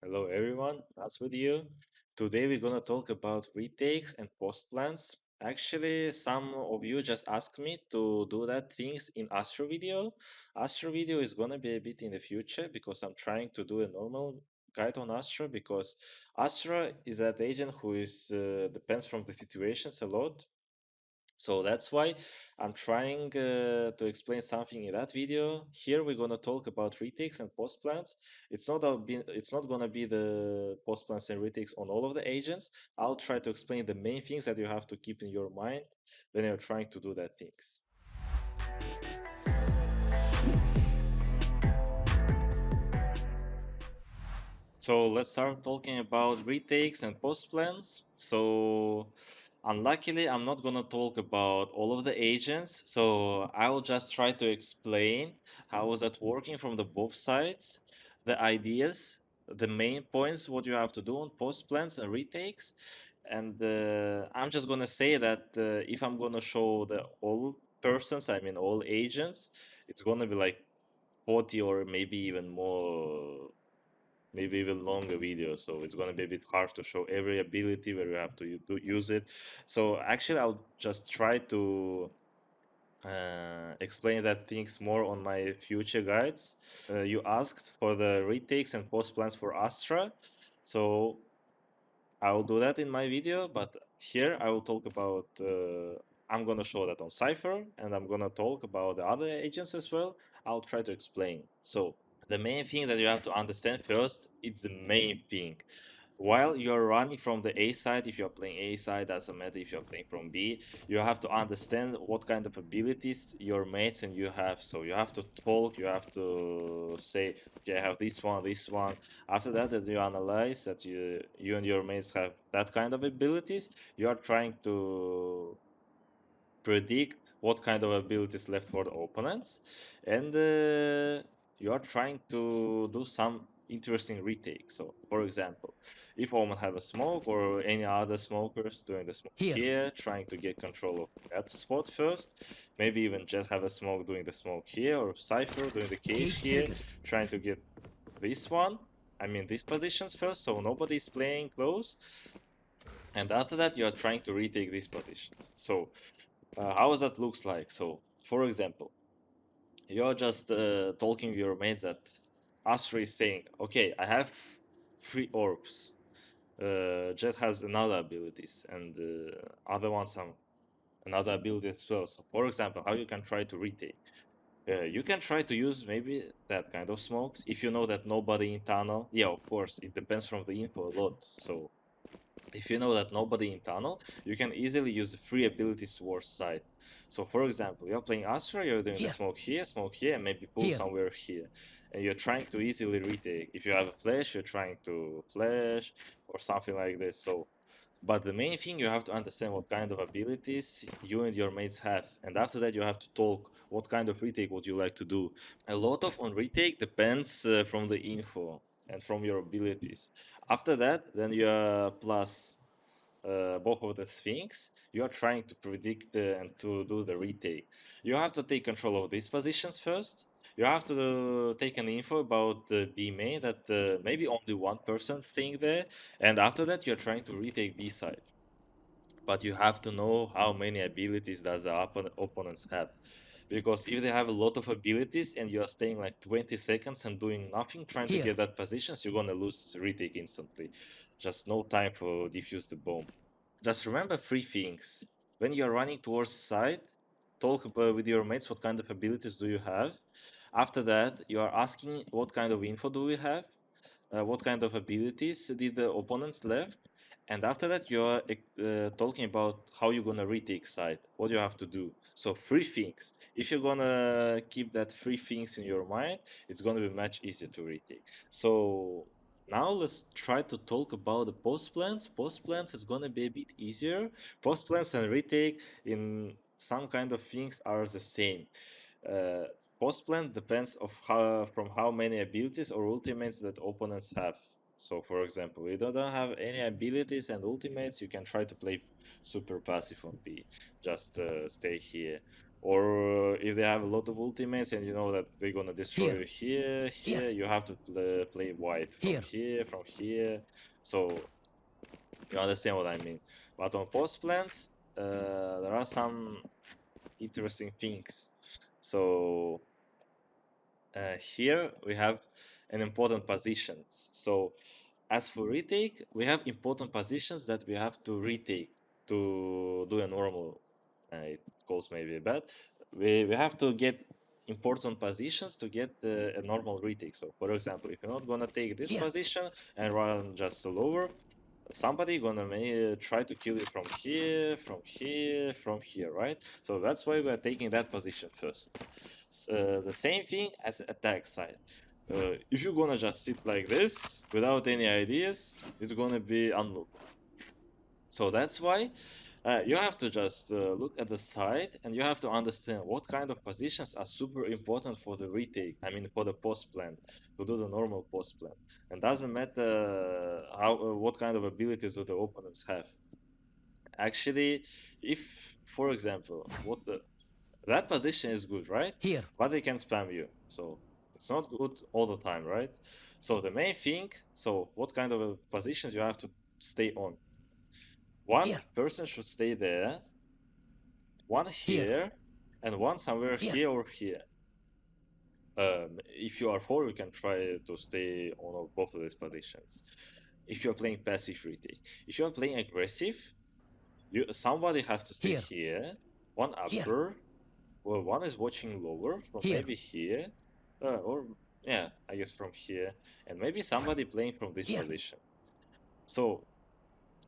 Hello everyone, that's with you. Today we're gonna talk about retakes and post plans. Actually, some of you just asked me to do that things in Astro video. Astro video is gonna be a bit in the future because I'm trying to do a normal guide on Astro because Astro is that agent who is depends from the situations a lot. So that's why I'm trying to explain something in that video. Here we're gonna talk about retakes and post plans. It's not gonna be the post plans and retakes on all of the agents. I'll try to explain the main things that you have to keep in your mind when you're trying to do that things. So let's start talking about retakes and post plans. So unluckily, I'm not gonna talk about all of the agents. So I will just try to explain how was that working from the both sides, the ideas, the main points, what you have to do on post plans and retakes. And I'm just gonna say that if I'm gonna show the all persons, I mean all agents, it's gonna be like 40 or maybe even more, maybe even longer video, so it's going to be a bit hard to show every ability where you have to use it. So actually I'll just try to explain that things more on my future guides. You asked for the retakes and post plans for Astra, so I will do that in my video, but here I will talk about I'm gonna show that on Cypher, and I'm gonna talk about the other agents as well. I'll try to explain. So the main thing that you have to understand first, it's the main thing. While you're running from the A side, if you're playing A side, doesn't matter if you're playing from B, you have to understand what kind of abilities your mates and you have. So you have to talk, you have to say, okay, I have this one, this one. After that, that you analyze that you and your mates have that kind of abilities, you are trying to predict what kind of abilities left for the opponents, and you are trying to do some interesting retake. So, for example, if Omen have a smoke or any other smokers doing the smoke here, trying to get control of that spot first, maybe even just have a smoke doing the smoke here, or Cypher doing the cage here, trying to get this one. I mean, these positions first, so nobody's playing close. And after that, you are trying to retake these positions. So how that looks like. So, for example, you're just talking to your mates that Astra is saying, okay, I have 3 orbs. Jet has another abilities and other ones some another ability as well. So, for example, how you can try to retake. You can try to use maybe that kind of smokes if you know that nobody in tunnel. Yeah, of course, it depends from the info a lot. So if you know that nobody in tunnel, you can easily use the free abilities towards side. So for example, you're playing Astra, you're doing the smoke here, and maybe pull somewhere here. And you're trying to easily retake. If you have a flash, you're trying to flash or something like this. So but the main thing, you have to understand what kind of abilities you and your mates have. And after that, you have to talk what kind of retake would you like to do. A lot of on retake depends from the info and from your abilities. After that, then you plus both of the things, you are trying to predict and to do the retake. You have to take control of these positions first. You have to take an info about the B main that maybe only one person staying there, and after that you're trying to retake B side. But you have to know how many abilities does the opponents have. Because if they have a lot of abilities and you are staying like 20 seconds and doing nothing, trying to get that positions, you're gonna lose retake instantly. Just no time for defuse the bomb. Just remember 3 things. When you're running towards the side, talk with your mates what kind of abilities do you have. After that, you are asking what kind of info do we have, what kind of abilities did the opponents left, and after that you are talking about how you're gonna retake side, what you have to do. So 3 things. If you're gonna keep that 3 things in your mind, it's gonna be much easier to retake. So now let's try to talk about the post plans. Post plans is gonna be a bit easier. Post plans and retake in some kind of things are the same. Uh, Post plan depends of how from how many abilities or ultimates that opponents have. So, for example, if you don't have any abilities and ultimates, you can try to play super passive on B. Just stay here. Or if they have a lot of ultimates and you know that they're gonna destroy you here, you have to play white from here. So you understand what I mean. But on post plans, there are some interesting things. So here we have an important positions. So as for retake, we have important positions that we have to retake to do a normal. It goes maybe bad. We have to get important positions to get a normal retake. So, for example, if you're not gonna take this position and run just lower, somebody gonna try to kill you from here, from here, right? So that's why we are taking that position first. The same thing as attack side. If you're gonna just sit like this without any ideas, it's gonna be unlockable. So that's why you have to just look at the side and you have to understand what kind of positions are super important for the retake. I mean, for the post plan to do the normal post plan. And doesn't matter how what kind of abilities do the opponents have. Actually, if for example, what the that position is good, right? But they can spam you, so it's not good all the time, right? So the main thing, so what kind of positions you have to stay on? One person should stay there, one here, and one somewhere here or here. If you are four, you can try to stay on both of these positions. If you're playing passive retake, if you're playing aggressive, somebody has to stay here, one upper. Well, one is watching lower from maybe here, or yeah, I guess from here, and maybe somebody playing from this position. So,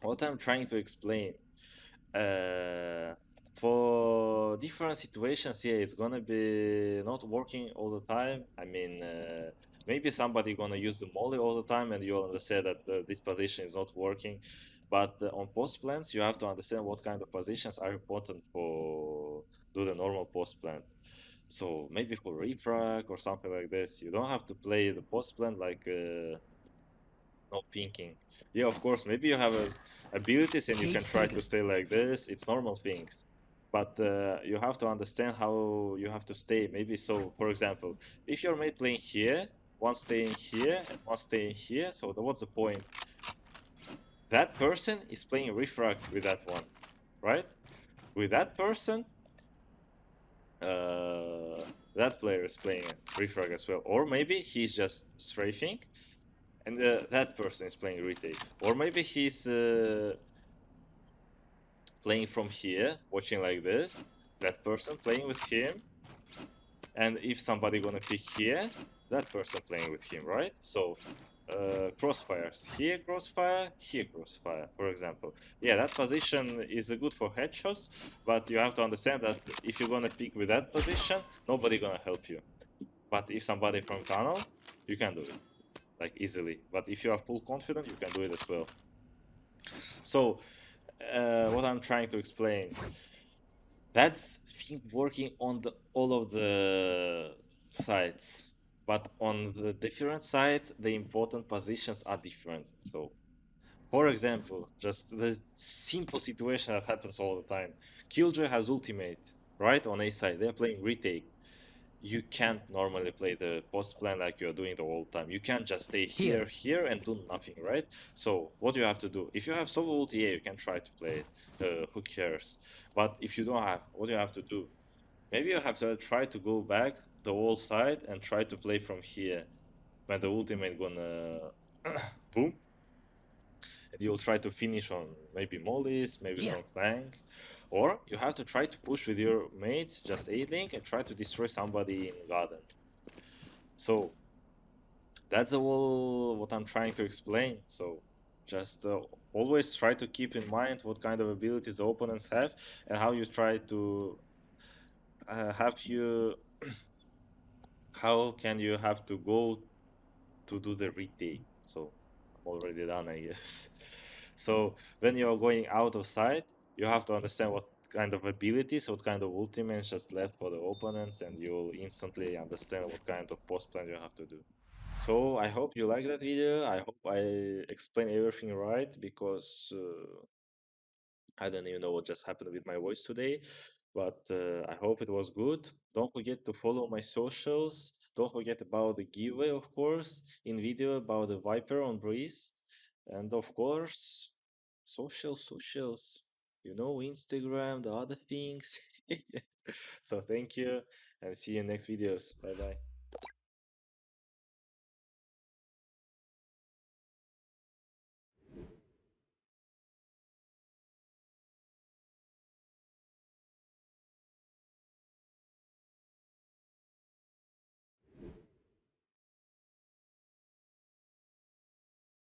what I'm trying to explain, uh, for different situations, yeah, it's gonna be not working all the time. I mean, maybe somebody gonna use the molly all the time, and you'll understand that this position is not working. But on post plans, you have to understand what kind of positions are important for do the normal post plan. So maybe for refrag or something like this, you don't have to play the post plan like no pinking. Yeah, of course, maybe you have abilities and you can try to stay like this. It's normal things. But you have to understand how you have to stay. Maybe so, for example, if your mate playing here, one staying here, and one staying here, so what's the point? That person is playing refrag with that one, right? With that person, that player is playing refrag as well. Or maybe he's just strafing and that person is playing retake. Or maybe he's playing from here, watching like this, that person playing with him, and if somebody gonna pick here, that person playing with him, right? So crossfires, here crossfire, for example. Yeah, that position is good for headshots, but you have to understand that if you're gonna pick with that position, nobody gonna help you. But if somebody from tunnel, you can do it, like easily. But if you are full confident, you can do it as well. So what I'm trying to explain, that's thing working on all of the sides, but on the different sides, the important positions are different. So, for example, just the simple situation that happens all the time. Killjoy has ultimate, right? On A side, they're playing retake. You can't normally play the post plan like you're doing the whole time. You can't just stay here, and do nothing, right? So what you have to do, if you have solo ult, yeah, you can try to play it. Who cares? But if you don't have, what you have to do? Maybe you have to try to go back the whole side and try to play from here when the ultimate gonna boom, and you'll try to finish on maybe mollies, maybe from flank, or you have to try to push with your mates, just A-link, and try to destroy somebody in garden. So that's all what I'm trying to explain. So just always try to keep in mind what kind of abilities the opponents have and how you try to have you how can you have to go to do the retake. So I'm already done, I guess. So when you're going out of sight, you have to understand what kind of abilities, what kind of ultimates just left for the opponents, and you'll instantly understand what kind of post plan you have to do. So I hope you like that video. I hope I explained everything right because I don't even know what just happened with my voice today. But I hope it was good. Don't forget to follow my socials. Don't forget about the giveaway, of course, in video about the Viper on Breeze. And of course, socials. You know, Instagram, the other things. So thank you and see you in next videos. Bye bye.